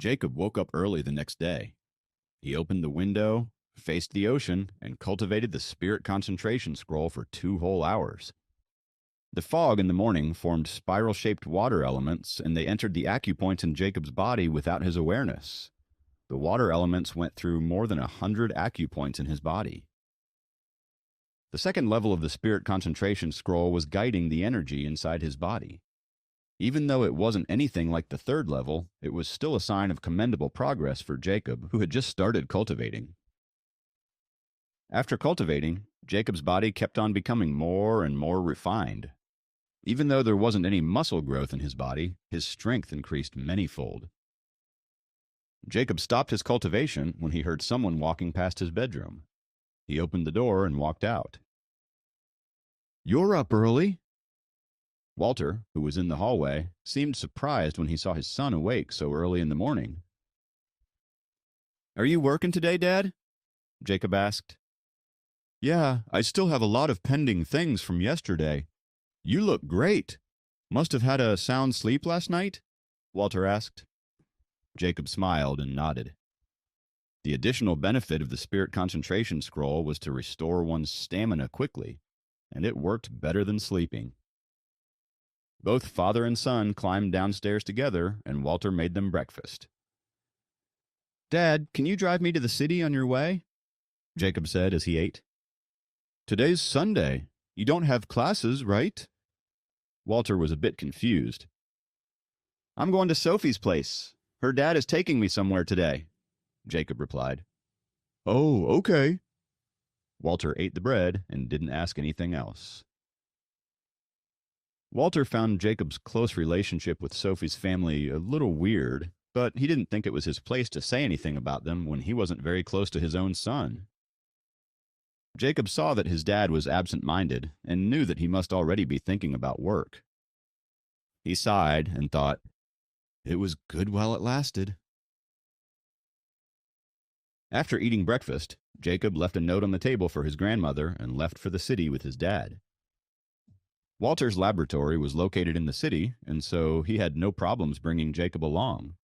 Jacob woke up early the next day. He opened the window, faced the ocean, and cultivated the spirit concentration scroll for 2 whole hours. The fog in the morning formed spiral-shaped water elements, and they entered the acupoints in Jacob's body without his awareness. The water elements went through more than 100 acupoints in his body. The second level of the spirit concentration scroll was guiding the energy inside his body. Even though it wasn't anything like the third level, it was still a sign of commendable progress for Jacob, who had just started cultivating. After cultivating, Jacob's body kept on becoming more and more refined. Even though there wasn't any muscle growth in his body, his strength increased manyfold. Jacob stopped his cultivation when he heard someone walking past his bedroom. He opened the door and walked out. "You're up early." Walter, who was in the hallway, seemed surprised when he saw his son awake so early in the morning. "Are you working today, Dad?" Jacob asked. "Yeah, I still have a lot of pending things from yesterday. You look great. Must have had a sound sleep last night?" Walter asked. Jacob smiled and nodded. The additional benefit of the spirit concentration scroll was to restore one's stamina quickly, and it worked better than sleeping. Both father and son climbed downstairs together, and Walter made them breakfast. "Dad, can you drive me to the city on your way?" Jacob said as he ate. "Today's Sunday. You don't have classes, right?" Walter was a bit confused. "I'm going to Sophie's place. Her dad is taking me somewhere today," Jacob replied. "Oh, okay." Walter ate the bread and didn't ask anything else. Walter found Jacob's close relationship with Sophie's family a little weird, but he didn't think it was his place to say anything about them when he wasn't very close to his own son. Jacob saw that his dad was absent-minded and knew that he must already be thinking about work. He sighed and thought, "It was good while it lasted." After eating breakfast, Jacob left a note on the table for his grandmother and left for the city with his dad. Walter's laboratory was located in the city, and so he had no problems bringing Jacob along.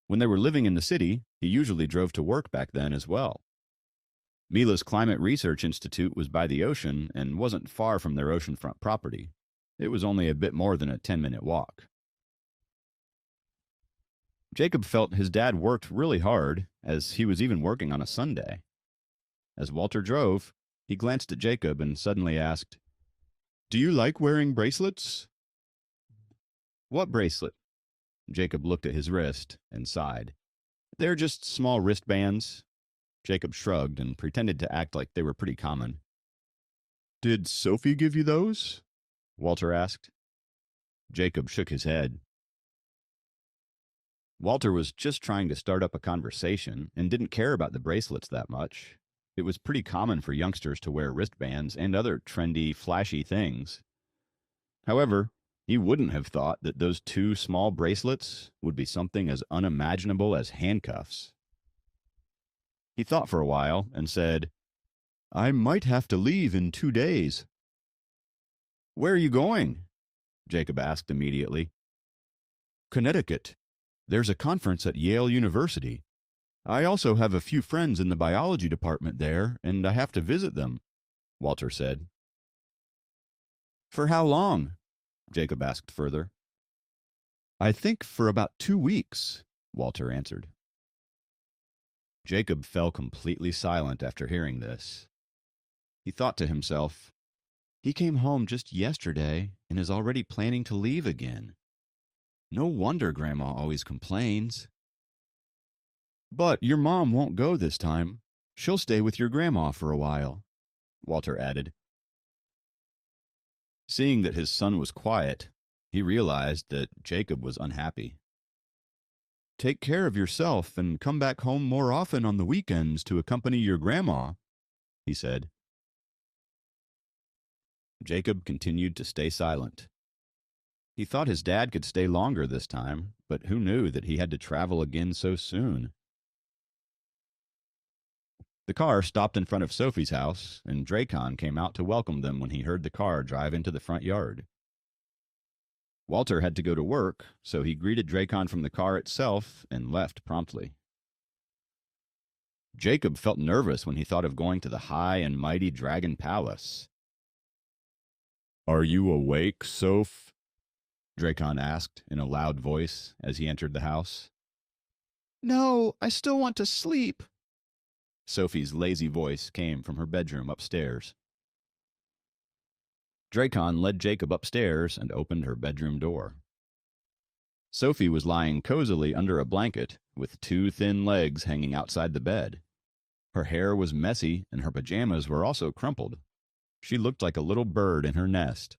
When they were living in the city, he usually drove to work back then as well. Mila's Climate Research Institute was by the ocean and wasn't far from their oceanfront property. It was only a bit more than a 10-minute walk. Jacob felt his dad worked really hard, as he was even working on a Sunday. As Walter drove, he glanced at Jacob and suddenly asked, "Do you like wearing bracelets?" "What bracelet?" Jacob looked at his wrist and sighed. "They're just small wristbands." Jacob shrugged and pretended to act like they were pretty common. "Did Sophie give you those?" Walter asked. Jacob shook his head. Walter was just trying to start up a conversation and didn't care about the bracelets that much. It was pretty common for youngsters to wear wristbands and other trendy, flashy things. However, he wouldn't have thought that those 2 small bracelets would be something as unimaginable as handcuffs. He thought for a while and said, "I might have to leave in 2 days." "Where are you going?" Jacob asked immediately. "Connecticut. There's a conference at Yale University. I also have a few friends in the biology department there, and I have to visit them," Walter said. "For how long?" Jacob asked further. "I think for about 2 weeks," Walter answered. Jacob fell completely silent after hearing this. He thought to himself, "He came home just yesterday and is already planning to leave again. No wonder Grandma always complains." "But your mom won't go this time. She'll stay with your grandma for a while," Walter added. Seeing that his son was quiet, he realized that Jacob was unhappy. "Take care of yourself and come back home more often on the weekends to accompany your grandma," he said. Jacob continued to stay silent. He thought his dad could stay longer this time, but who knew that he had to travel again so soon? The car stopped in front of Sophie's house, and Drakon came out to welcome them when he heard the car drive into the front yard. Walter had to go to work, so he greeted Drakon from the car itself and left promptly. Jacob felt nervous when he thought of going to the high and mighty Dragon Palace. "Are you awake, Soph?" Drakon asked in a loud voice as he entered the house. "No, I still want to sleep." Sophie's lazy voice came from her bedroom upstairs. Drakon led Jacob upstairs and opened her bedroom door. Sophie was lying cozily under a blanket, with two thin legs hanging outside the bed. Her hair was messy, and her pajamas were also crumpled. She looked like a little bird in her nest.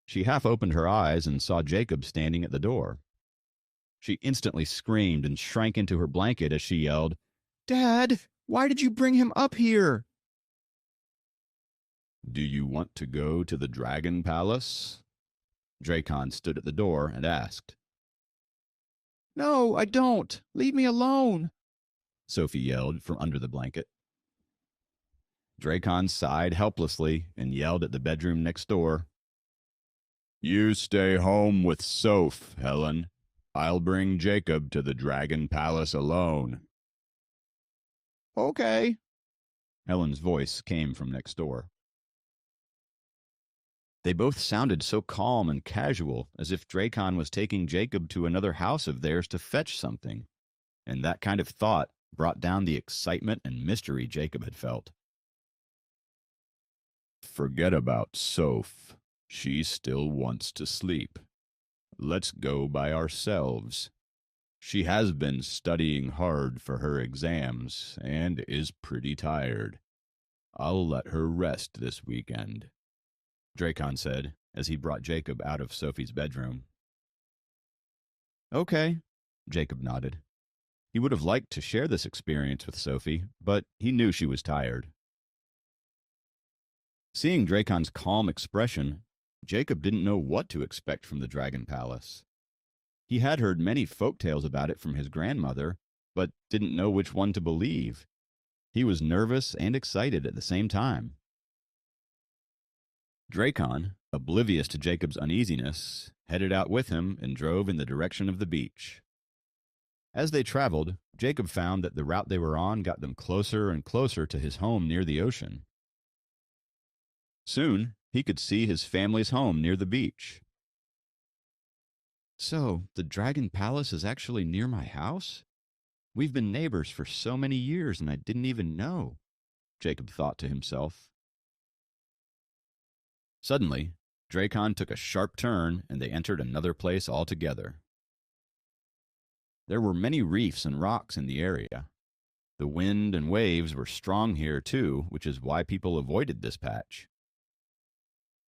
She half opened her eyes and saw Jacob standing at the door. She instantly screamed and shrank into her blanket as she yelled, "Dad, why did you bring him up here?" "Do you want to go to the Dragon Palace?" Drakon stood at the door and asked. "No, I don't. Leave me alone," Sophie yelled from under the blanket. Drakon sighed helplessly and yelled at the bedroom next door. "You stay home with Soph, Helen. I'll bring Jacob to the Dragon Palace alone." "Okay." Helen's voice came from next door. They both sounded so calm and casual, as if Drakon was taking Jacob to another house of theirs to fetch something, and that kind of thought brought down the excitement and mystery Jacob had felt. "Forget about Soph. She still wants to sleep. Let's go by ourselves. She has been studying hard for her exams and is pretty tired. I'll let her rest this weekend," Drakon said as he brought Jacob out of Sophie's bedroom. "Okay," Jacob nodded. He would have liked to share this experience with Sophie, but he knew she was tired. Seeing Drakon's calm expression, Jacob didn't know what to expect from the Dragon Palace. He had heard many folk tales about it from his grandmother, but didn't know which one to believe. He was nervous and excited at the same time. Drakon, oblivious to Jacob's uneasiness, headed out with him and drove in the direction of the beach. As they traveled, Jacob found that the route they were on got them closer and closer to his home near the ocean. Soon, he could see his family's home near the beach. "So, the Dragon Palace is actually near my house? We've been neighbors for so many years and I didn't even know," Jacob thought to himself. Suddenly, Drakon took a sharp turn and they entered another place altogether. There were many reefs and rocks in the area. The wind and waves were strong here too, which is why people avoided this patch.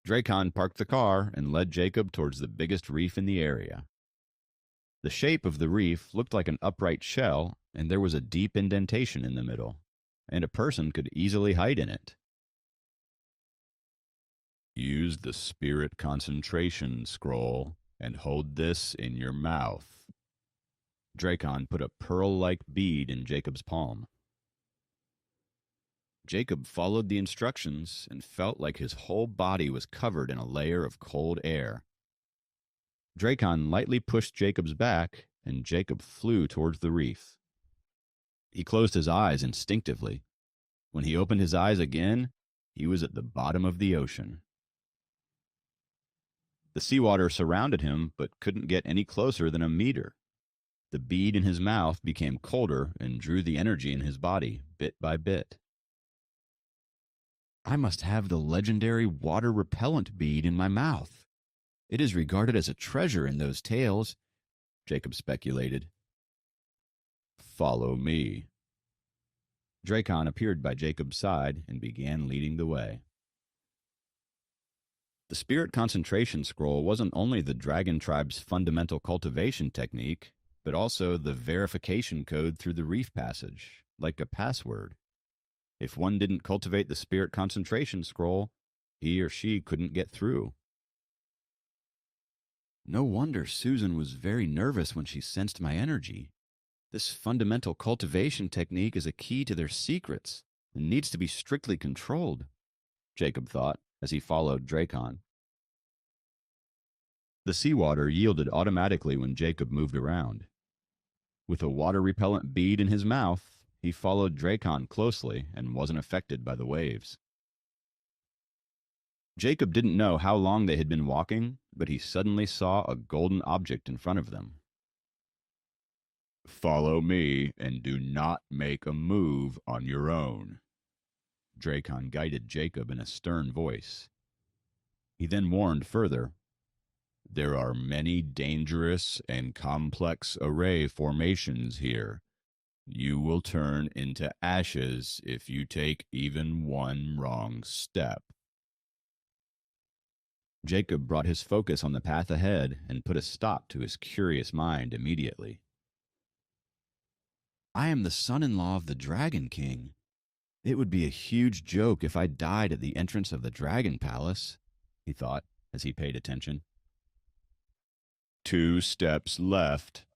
Drakon parked the car and led Jacob towards the biggest reef in the area. The shape of the reef looked like an upright shell, and there was a deep indentation in the middle, and a person could easily hide in it. "Use the spirit concentration scroll and hold this in your mouth." Drakon put a pearl-like bead in Jacob's palm. Jacob followed the instructions and felt like his whole body was covered in a layer of cold air. Drakon lightly pushed Jacob's back, and Jacob flew towards the reef. He closed his eyes instinctively. When he opened his eyes again, he was at the bottom of the ocean. The seawater surrounded him, but couldn't get any closer than a meter. The bead in his mouth became colder and drew the energy in his body, bit by bit. "I must have the legendary Water Repellant Bead in my mouth. It is regarded as a treasure in those tales," Jacob speculated. "Follow me." Drakon appeared by Jacob's side and began leading the way. The spirit concentration scroll wasn't only the dragon tribe's fundamental cultivation technique, but also the verification code through the reef passage, like a password. If one didn't cultivate the spirit concentration scroll, he or she couldn't get through. No wonder Susan was very nervous when she sensed my energy. This fundamental cultivation technique is a key to their secrets and needs to be strictly controlled, Jacob thought as he followed Drakon. The seawater yielded automatically when Jacob moved around. With a water repellent bead in his mouth, he followed Drakon closely and wasn't affected by the waves. Jacob didn't know how long they had been walking, but he suddenly saw a golden object in front of them. "Follow me and do not make a move on your own," Drakon guided Jacob in a stern voice. He then warned further, "There are many dangerous and complex array formations here. You will turn into ashes if you take even one wrong step." Jacob brought his focus on the path ahead and put a stop to his curious mind immediately. "I am the son-in-law of the Dragon King. It would be a huge joke if I died at the entrance of the Dragon Palace," he thought as he paid attention. "2 steps left,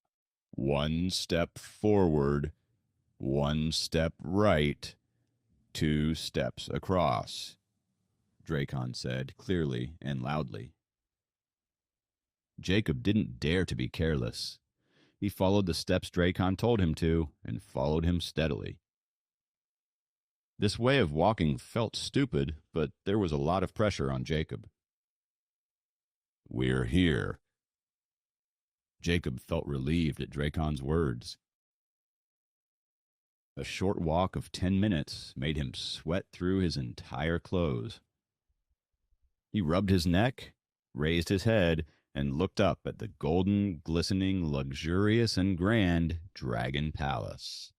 1 step forward, 1 step right, 2 steps across," Drakon said clearly and loudly. Jacob didn't dare to be careless. He followed the steps Drakon told him to and followed him steadily. This way of walking felt stupid, but there was a lot of pressure on Jacob. "We're here." Jacob felt relieved at Drakon's words. A short walk of 10 minutes made him sweat through his entire clothes. He rubbed his neck, raised his head, and looked up at the golden, glistening, luxurious, and grand Dragon Palace.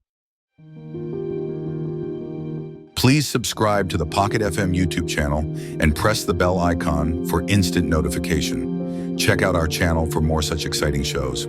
Please subscribe to the Pocket FM YouTube channel and press the bell icon for instant notification. Check out our channel for more such exciting shows.